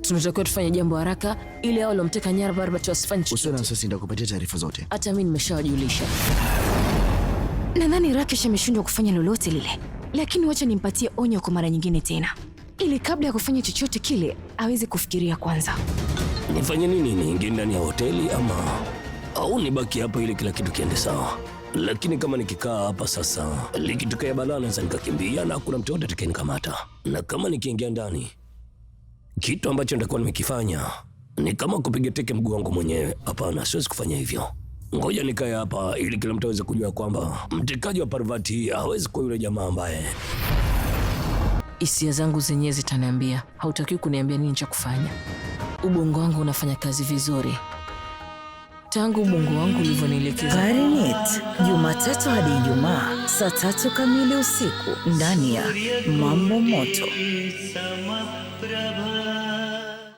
Tunatakiwa tufanye jambo haraka ili hao waliomteka nyara Barbara wasifanye chochote. Usiwe na wasiwasi, nitakupatia taarifa zote. Hata mimi nimeshawajulisha. Nadhani Rakesh ameshindwa kufanya lolote lile, lakini wacha nimpatie onyo kwa mara nyingine tena, ili kabla ya kufanya chochote kile aweze kufikiria kwanza. Nifanye nini? Niingie ndani ya hoteli au nibaki hapa ili kila kitu kiende sawa? Lakini kama nikikaa hapa sasa, likitokea balaa naweza nikakimbia na kuna mtu yote atakayenikamata. Na kama nikiingia ndani, kitu ambacho nitakuwa nimekifanya ni kama kupiga teke mguu wangu mwenyewe. Hapana, siwezi kufanya hivyo. Ngoja nikae hapa ili kila mtu aweze kujua kwamba mtekaji wa Parvati hawezi kuwa yule jamaa ambaye... Hisia zangu zenyewe zitaniambia. Hautakiwi kuniambia nini cha kufanya. Ubongo wangu unafanya kazi vizuri. Tangu ubongo wangu ulivyonielekeza. Karinit, Jumatatu hadi Ijumaa saa 3 kamili usiku ndani ya Mambo Moto.